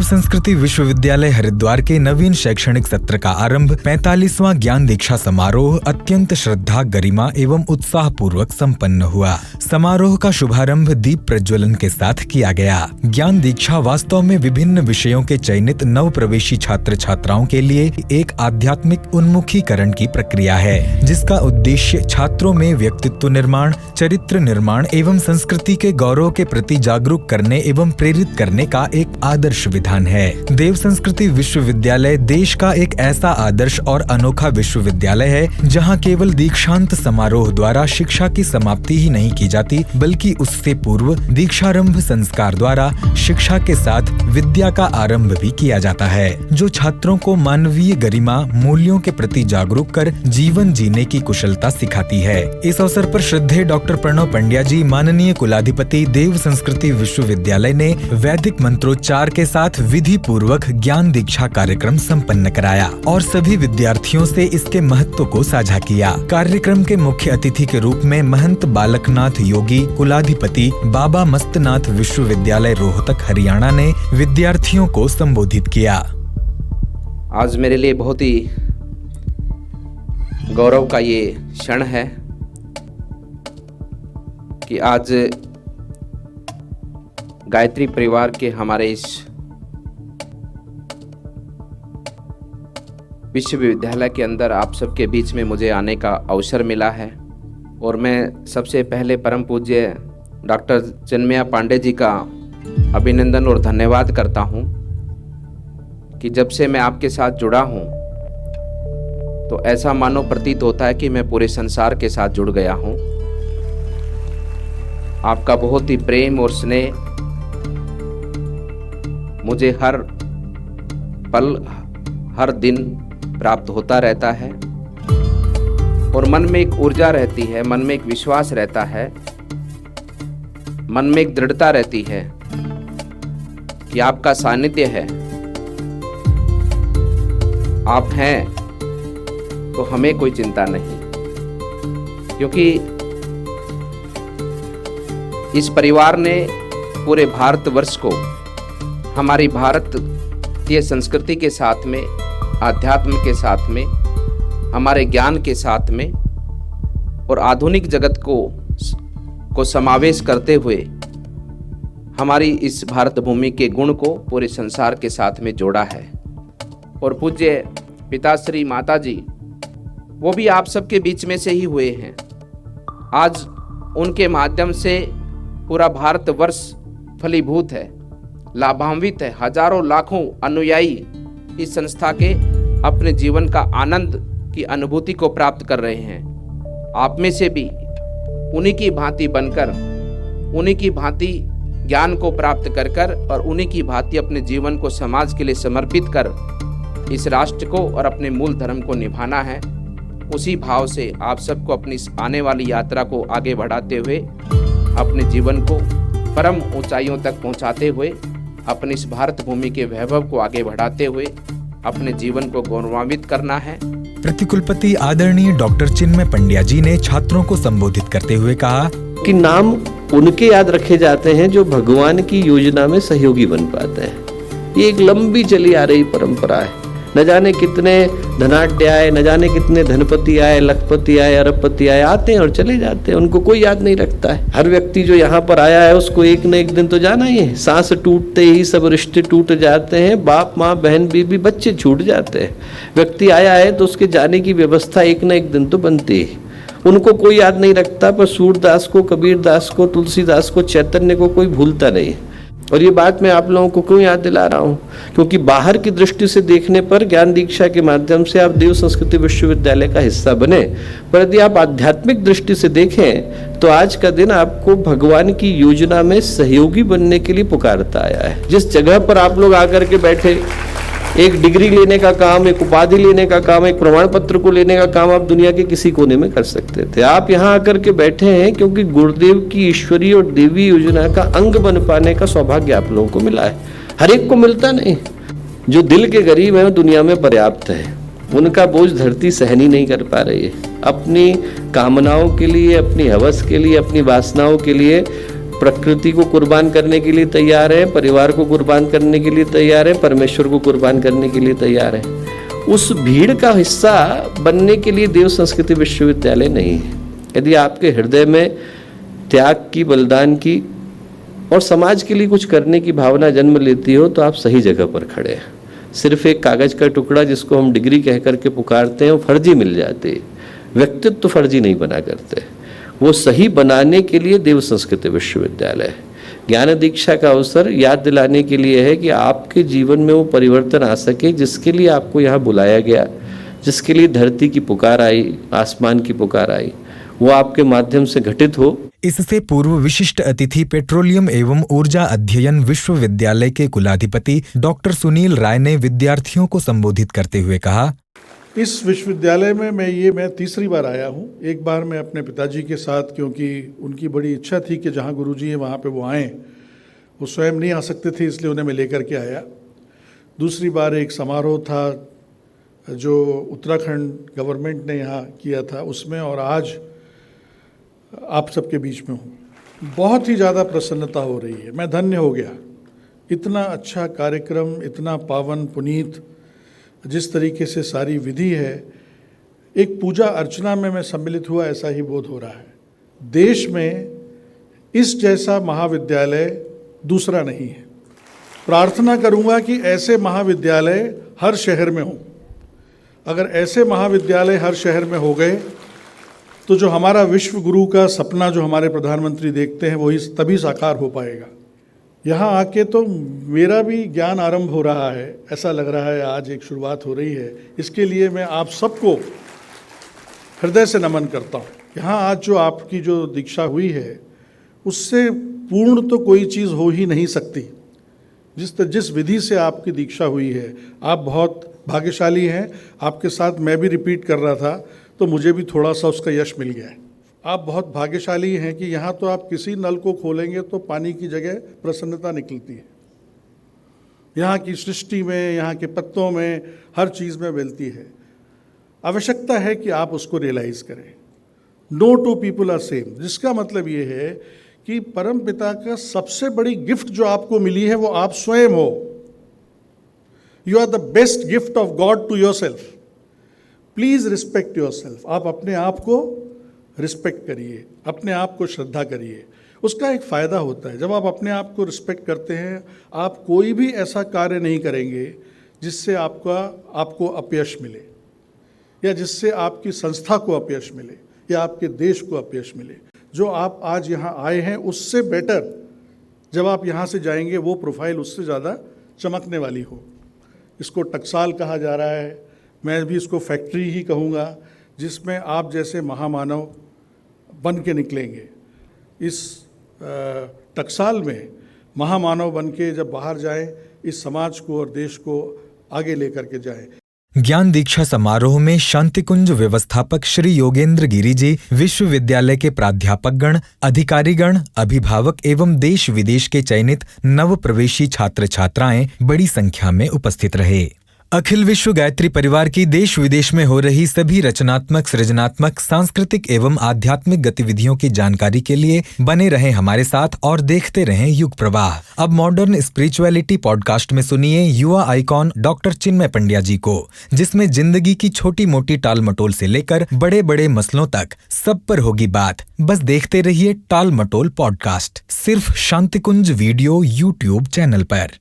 संस्कृति विश्वविद्यालय हरिद्वार के नवीन शैक्षणिक सत्र का आरंभ 45वां ज्ञान दीक्षा समारोह अत्यंत श्रद्धा, गरिमा एवं उत्साह पूर्वक संपन्न हुआ। समारोह का शुभारंभ दीप प्रज्वलन के साथ किया गया। ज्ञान दीक्षा वास्तव में विभिन्न विषयों के चयनित नव प्रवेशी छात्र छात्राओं के लिए एक आध्यात्मिक उन्मुखीकरण की प्रक्रिया है, जिसका उद्देश्य छात्रों में व्यक्तित्व निर्माण, चरित्र निर्माण एवं संस्कृति के गौरव के प्रति जागरूक करने एवं प्रेरित करने का एक आदर्श विधान है। देव संस्कृति विश्वविद्यालय देश का एक ऐसा आदर्श और अनोखा विश्वविद्यालय है जहां केवल दीक्षांत समारोह द्वारा शिक्षा की समाप्ति ही नहीं की जाती, बल्कि उससे पूर्व दीक्षारंभ संस्कार द्वारा शिक्षा के साथ विद्या का आरंभ भी किया जाता है, जो छात्रों को मानवीय गरिमा, मूल्यों के प्रति जागरूक कर जीवन जीने की कुशलता सिखाती है। इस अवसर पर श्रद्धेय डॉक्टर प्रणव पंड्या जी, माननीय कुलाधिपति, देव संस्कृति विश्वविद्यालय ने वैदिक मंत्रोच्चार के साथ विधि पूर्वक ज्ञान दीक्षा कार्यक्रम संपन्न कराया और सभी विद्यार्थियों से इसके महत्व को साझा किया। कार्यक्रम के मुख्य अतिथि के रूप में महंत बालकनाथ योगी, कुलाधिपति, बाबा मस्तनाथ विश्वविद्यालय रोहतक हरियाणा ने विद्यार्थियों को संबोधित किया। आज मेरे लिए बहुत ही गौरव का ये क्षण है कि आज गायत्री परिवार के हमारे इस विश्वविद्यालय के अंदर आप सबके बीच में मुझे आने का अवसर मिला है। और मैं सबसे पहले परम पूज्य डॉक्टर चिन्मया पांडे जी का अभिनंदन और धन्यवाद करता हूं कि जब से मैं आपके साथ जुड़ा हूं तो ऐसा मानो प्रतीत होता है कि मैं पूरे संसार के साथ जुड़ गया हूं। आपका बहुत ही प्रेम और स्नेह मुझे हर पल, हर दिन प्राप्त होता रहता है और मन में एक ऊर्जा रहती है, मन में एक विश्वास रहता है, मन में एक दृढ़ता रहती है कि आपका सानिध्य है, आप हैं तो हमें कोई चिंता नहीं। क्योंकि इस परिवार ने पूरे भारतवर्ष को हमारी भारतीय संस्कृति के साथ में, आध्यात्म के साथ में, हमारे ज्ञान के साथ में और आधुनिक जगत को समावेश करते हुए हमारी इस भारत भूमि के गुण को पूरे संसार के साथ में जोड़ा है। और पूज्य पिताश्री माता जी वो भी आप सबके बीच में से ही हुए हैं। आज उनके माध्यम से पूरा भारतवर्ष फलीभूत है, लाभान्वित है। हजारों लाखों अनुयायी इस संस्था के अपने जीवन का आनंद की अनुभूति को प्राप्त कर रहे हैं। आप में से भी उन्हीं की भांति बनकर, उन्हीं की भांति ज्ञान को प्राप्त कर और उन्हीं की भांति अपने जीवन को समाज के लिए समर्पित कर इस राष्ट्र को और अपने मूल धर्म को निभाना है। उसी भाव से आप सबको अपनी आने वाली यात्रा को आगे बढ़ाते हुए अपने जीवन को परम ऊंचाइयों तक पहुंचाते हुए, अपनी इस भारत भूमि के वैभव को आगे बढ़ाते हुए अपने जीवन को गौरवान्वित करना है। प्रतिकुलपति आदरणीय डॉक्टर चिन्मय पंड्या जी ने छात्रों को संबोधित करते हुए कहा कि नाम उनके याद रखे जाते हैं जो भगवान की योजना में सहयोगी बन पाते हैं। ये एक लंबी चली आ रही परंपरा है। न जाने कितने धनाढ्य आए, न जाने कितने धनपति आए, लखपति आए, अरबपति आए, आते हैं और चले जाते हैं, उनको कोई याद नहीं रखता है। हर व्यक्ति जो यहाँ पर आया है उसको एक न एक दिन तो जाना ही है। सांस टूटते ही सब रिश्ते टूट जाते हैं, बाप माँ बहन बीबी बच्चे छूट जाते हैं। व्यक्ति आया है तो उसके जाने की व्यवस्था एक न एक दिन तो बनती है। उनको कोई याद नहीं रखता, पर सूरदास को, कबीर दास को, तुलसीदास को, चैतन्य को कोई भूलता नहीं। और ये बात मैं आप लोगों को क्यों याद दिला रहा हूँ? क्योंकि बाहर की दृष्टि से देखने पर ज्ञान दीक्षा के माध्यम से आप देव संस्कृति विश्वविद्यालय का हिस्सा बने, पर यदि आप आध्यात्मिक दृष्टि से देखें तो आज का दिन आपको भगवान की योजना में सहयोगी बनने के लिए पुकारता आया है। जिस जगह पर आप लोग आकर के बैठे, एक डिग्री लेने का काम, एक उपाधि लेने का काम, एक प्रमाण पत्र को लेने का काम आप दुनिया के किसी कोने में कर सकते थे। आप यहाँ आकर के बैठे हैं क्योंकि गुरुदेव की ईश्वरीय और देवी योजना का अंग बन पाने का सौभाग्य आप लोगों को मिला है। हर एक को मिलता नहीं। जो दिल के गरीब हैं वो दुनिया में पर्याप्त है, उनका बोझ धरती सहन ही नहीं कर पा रही है। अपनी कामनाओं के लिए, अपनी हवस के लिए, अपनी वासनाओं के लिए प्रकृति को कुर्बान करने के लिए तैयार हैं, परिवार को कुर्बान करने के लिए तैयार हैं, परमेश्वर को कुर्बान करने के लिए तैयार हैं। उस भीड़ का हिस्सा बनने के लिए देव संस्कृति विश्वविद्यालय नहीं है। यदि आपके हृदय में त्याग की, बलिदान की और समाज के लिए कुछ करने की भावना जन्म लेती हो तो आप सही जगह पर खड़े हैं। सिर्फ एक कागज का टुकड़ा जिसको हम डिग्री कह करके पुकारते हैं वो फर्जी मिल जाते, व्यक्तित्व तो फर्जी नहीं बना करते। वो सही बनाने के लिए देव संस्कृति विश्वविद्यालय है। ज्ञान दीक्षा का अवसर याद दिलाने के लिए है कि आपके जीवन में वो परिवर्तन आ सके जिसके लिए आपको यहाँ बुलाया गया, जिसके लिए धरती की पुकार आई, आसमान की पुकार आई, वो आपके माध्यम से घटित हो। इससे पूर्व विशिष्ट अतिथि पेट्रोलियम एवं ऊर्जा अध्ययन विश्वविद्यालय के कुलाधिपति डॉक्टर सुनील राय ने विद्यार्थियों को संबोधित करते हुए कहा, इस विश्वविद्यालय में मैं तीसरी बार आया हूँ। एक बार मैं अपने पिताजी के साथ, क्योंकि उनकी बड़ी इच्छा थी कि जहाँ गुरुजी हैं वहाँ पे वो आएँ, वो स्वयं नहीं आ सकते थे, इसलिए उन्हें मैं लेकर के आया। दूसरी बार एक समारोह था जो उत्तराखंड गवर्नमेंट ने यहाँ किया था उसमें, और आज आप सबके बीच में हूँ। बहुत ही ज़्यादा प्रसन्नता हो रही है, मैं धन्य हो गया। इतना अच्छा कार्यक्रम, इतना पावन पुनीत, जिस तरीके से सारी विधि है, एक पूजा अर्चना में मैं सम्मिलित हुआ, ऐसा ही बोध हो रहा है। देश में इस जैसा महाविद्यालय दूसरा नहीं है। प्रार्थना करूंगा कि ऐसे महाविद्यालय हर शहर में हों। अगर ऐसे महाविद्यालय हर शहर में हो गए तो जो हमारा विश्व गुरु का सपना जो हमारे प्रधानमंत्री देखते हैं वही तभी साकार हो पाएगा। यहाँ आके तो मेरा भी ज्ञान आरंभ हो रहा है, ऐसा लग रहा है आज एक शुरुआत हो रही है। इसके लिए मैं आप सबको हृदय से नमन करता हूँ। यहाँ आज जो आपकी जो दीक्षा हुई है उससे पूर्ण तो कोई चीज़ हो ही नहीं सकती। जिस विधि से आपकी दीक्षा हुई है, आप बहुत भाग्यशाली हैं। आपके साथ मैं भी रिपीट कर रहा था तो मुझे भी थोड़ा सा उसका यश मिल गया है। आप बहुत भाग्यशाली हैं कि यहाँ तो आप किसी नल को खोलेंगे तो पानी की जगह प्रसन्नता निकलती है। यहाँ की सृष्टि में, यहाँ के पत्तों में, हर चीज़ में मिलती है। आवश्यकता है कि आप उसको रियलाइज़ करें। No two people are same, जिसका मतलब ये है कि परम पिता का सबसे बड़ी गिफ्ट जो आपको मिली है वो आप स्वयं हो। You are the best gift of God to yourself. Please respect yourself. आप अपने आप को रिस्पेक्ट करिए, अपने आप को श्रद्धा करिए। उसका एक फ़ायदा होता है, जब आप अपने आप को रिस्पेक्ट करते हैं, आप कोई भी ऐसा कार्य नहीं करेंगे जिससे आपको अपयश मिले, या जिससे आपकी संस्था को अपयश मिले, या आपके देश को अपयश मिले। जो आप आज यहाँ आए हैं उससे बेटर जब आप यहाँ से जाएंगे वो प्रोफाइल उससे ज़्यादा चमकने वाली हो। इसको टकसाल कहा जा रहा है, मैं भी इसको फैक्ट्री ही कहूँगा, जिसमें आप जैसे महामानव बन के निकलेंगे। इस टकसाल में महामानव बन के जब बाहर जाएं, इस समाज को और देश को आगे लेकर के जाएं। ज्ञान दीक्षा समारोह में शांतिकुंज व्यवस्थापक श्री योगेंद्र गिरी जी, विश्वविद्यालय के प्राध्यापकगण, अधिकारीगण, अभिभावक एवं देश विदेश के चयनित नव प्रवेशी छात्र छात्राएं बड़ी संख्या में उपस्थित रहे। अखिल विश्व गायत्री परिवार की देश विदेश में हो रही सभी रचनात्मक, सृजनात्मक, सांस्कृतिक एवं आध्यात्मिक गतिविधियों की जानकारी के लिए बने रहें हमारे साथ और देखते रहें युग प्रवाह। अब मॉडर्न स्पिरिचुअलिटी पॉडकास्ट में सुनिए युवा आइकॉन डॉक्टर चिन्मय पंड्या जी को, जिसमें जिंदगी की छोटी मोटी टाल मटोल से लेकर बड़े बड़े मसलों तक सब पर होगी बात। बस देखते रहिए टाल मटोल पॉडकास्ट, सिर्फ शांतिकुंज वीडियो यूट्यूब चैनल पर।